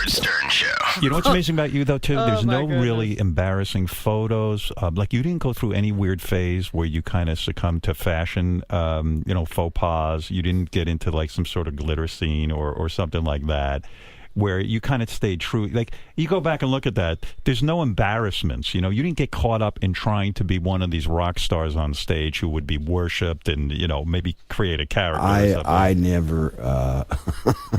Howard Stern Show. You know what's amazing about you, though, too? There's no goodness. really embarrassing photos. Like, you didn't go through any weird phase where you kind of succumbed to fashion, faux pas. You didn't get into, like, some sort of glitter scene or something like that, where you kind of stayed true. Like, you go back and look at that, there's no embarrassments. You know, you didn't get caught up in trying to be one of these rock stars on stage who would be worshipped and, you know, maybe create a character or something. I never...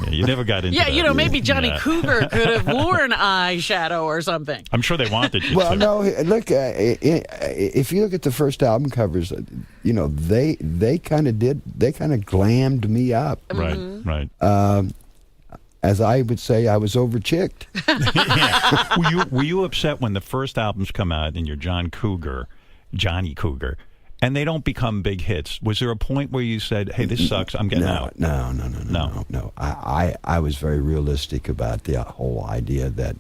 Yeah, you never got into that. you know, maybe Johnny Yeah. Cougar could have worn eyeshadow or soming. I'm sure they wanted you Well, to. no, look, if you look at the first album covers, you know, they kind of glammed me up. Right. As I would say, I was over-chicked. Yeah. Were you upset when the first albums come out and you're Johnny Cougar, and they don't become big hits? Was there a point where you said, "Hey, this sucks, I'm getting out"? No. I was very realistic about the whole idea that,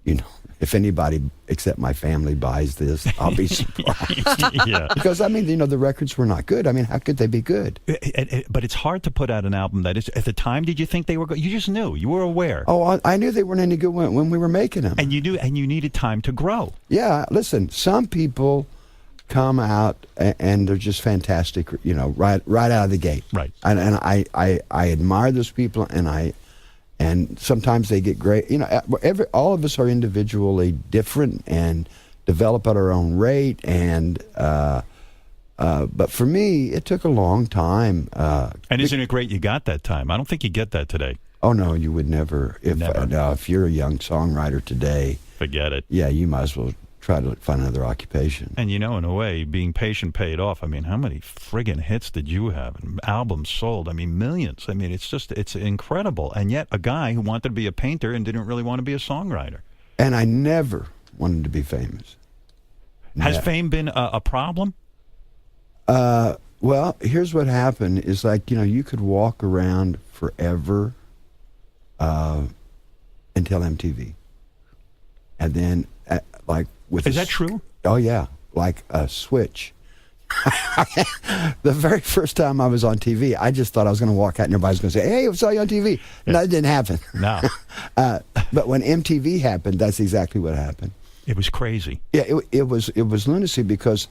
you know, if anybody except my family buys this, I'll be surprised. Yeah. Because, I mean, you know, the records were not good. I mean, how could they be good? But it's hard to put out an album that is. At the time, did you think they were good? You just knew. You were aware. Oh, I knew they weren't any good when we were making them. And you knew, and you needed time to grow. Yeah, listen, some people come out and they're just fantastic, you know, right out of the gate. Right. And I admire those people, and sometimes they get great. You know, all of us are individually different and develop at our own rate. And but for me, it took a long time. And isn't it great you got that time? I don't think you get that today. Oh no, you would never. Never. If you're a young songwriter today, Forget it. yeah, you might as well try to find another occupation. And you know, in a way, being patient paid off. I mean, how many friggin' hits did you have? And albums sold. I mean, millions. I mean, it's incredible. And yet, a guy who wanted to be a painter and didn't really want to be a songwriter. And I never wanted to be famous. Has Yeah. fame been a problem? Well, here's what happened is, like, you know, you could walk around forever until MTV. And then, like, with... Is that true? Oh, yeah. Like a switch. The very first time I was on TV, I just thought I was going to walk out and everybody was going to say, "Hey, I saw you on TV." No, that didn't happen. No. But when MTV happened, that's exactly what happened. It was crazy. Yeah, it was lunacy, because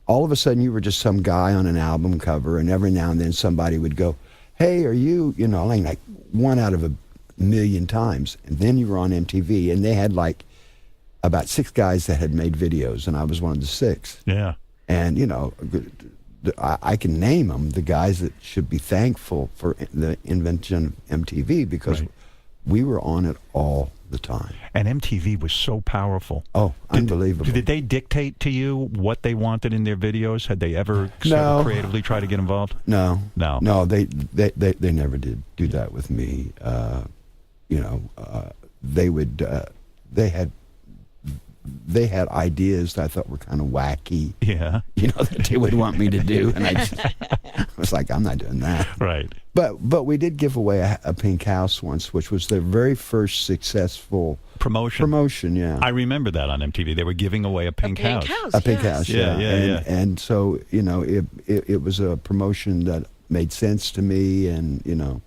all of a sudden you were just some guy on an album cover, and every now and then somebody would go, "Hey, are you," you know, like one out of a million times. And then you were on MTV, and they had like about 6 guys that had made videos, and I was one of the 6. Yeah. And, you know, I can name them, the guys that should be thankful for the invention of MTV, because Right. we were on it all the time. And MTV was so powerful. Oh, unbelievable. Did they dictate to you what they wanted in their videos? Had they ever sort No. of creatively tried to get involved? No. No. They never did do that with me. You know, they would, they had ideas that I thought were kind of wacky, Yeah. you know, that they would want me to do. And I was like, I'm not doing that. Right. But we did give away a pink house once, which was their very first successful Promotion. yeah. I remember that on MTV. They were giving away a pink house. A pink yes. house, Yeah, yeah. yeah. And so, you know, it was a promotion that made sense to me, and, you know.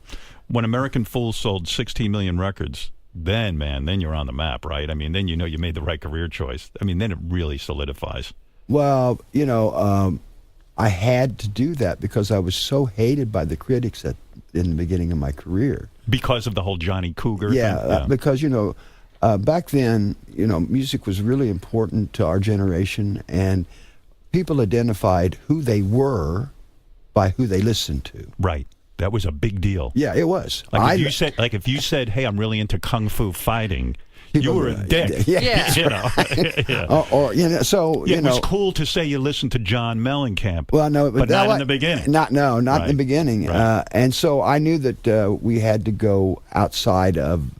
When American Fools sold 16 million records, then you're on the map, right? I mean, then you know you made the right career choice. I mean, then it really solidifies. Well, you know, I had to do that because I was so hated by the critics in the beginning of my career. Because of the whole Johnny Cougar thing? Yeah, because, you know, back then, you know, music was really important to our generation, and people identified who they were by who they listened to. Right. That was a big deal. Yeah, it was. Like if you said, "Hey, I'm really into kung fu fighting," you were a dick. Yeah. You know. Yeah. Or you know, so Yeah, you it know, was cool to say you listened to John Mellencamp. well, no, but not in the beginning. Not in the Right. beginning. Right. And so I knew that we had to go outside of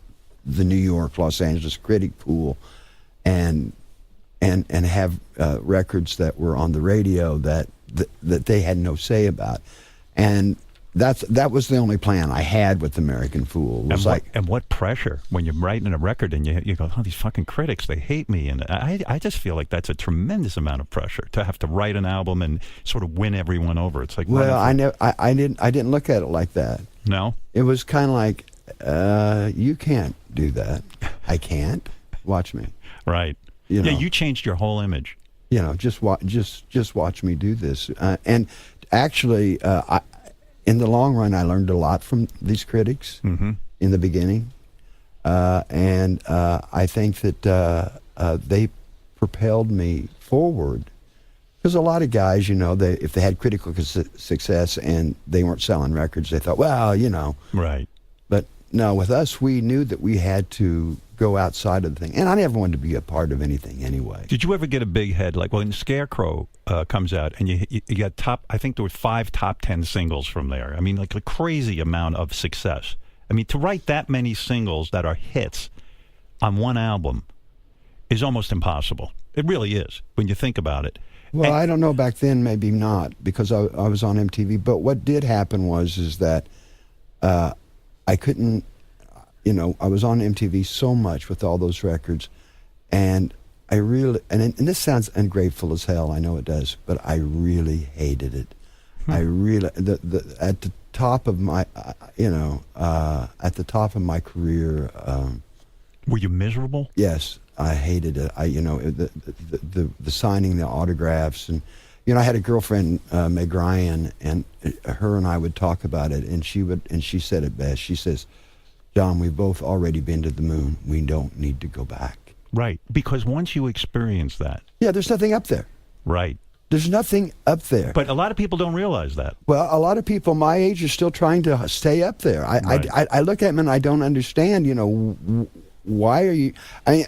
the New York, Los Angeles critic pool, and have records that were on the radio that they had no say about, and that was the only plan I had with American Fool. It was And what pressure when you're writing a record and you go, "Oh, these fucking critics, they hate me," and I just feel like that's a tremendous amount of pressure to have to write an album and sort of win everyone over. It's like, well, I didn't look at it like that. No. It was kind of like, you can't do that. I can't. Watch me. Right. You know, Yeah, you changed your whole image. you know, just watch me do this. And actually, in the long run, I learned a lot from these critics in the beginning, and I think that they propelled me forward. Because a lot of guys, you know, if they had critical success and they weren't selling records, they thought, well, you know. Right. But no, with us, we knew that we had to go outside of the thing. And I never wanted to be a part of anything anyway. Did you ever get a big head? Like when Scarecrow comes out and you got I think there were 5 top 10 singles from there. I mean, like a crazy amount of success. I mean, to write that many singles that are hits on one album is almost impossible. It really is when you think about it. Well, I don't know, back then, maybe not, because I was on MTV. But what did happen is that I couldn't, you know, I was on MTV so much with all those records, and I really, and this sounds ungrateful as hell, I know it does, but I really hated it. I really, at the top of my, at the top of my career. Were you miserable? Yes. I hated it. The signing the autographs, and I had a girlfriend, Meg Ryan, and her and I would talk about it, and she said it best. She says, "John, we've both already been to the moon. We don't need to go back." Right, because once you experience that. Yeah, there's nothing up there. Right. There's nothing up there. But a lot of people don't realize that. Well, a lot of people my age are still trying to stay up there. I look at them and I don't understand. Why are you? I mean,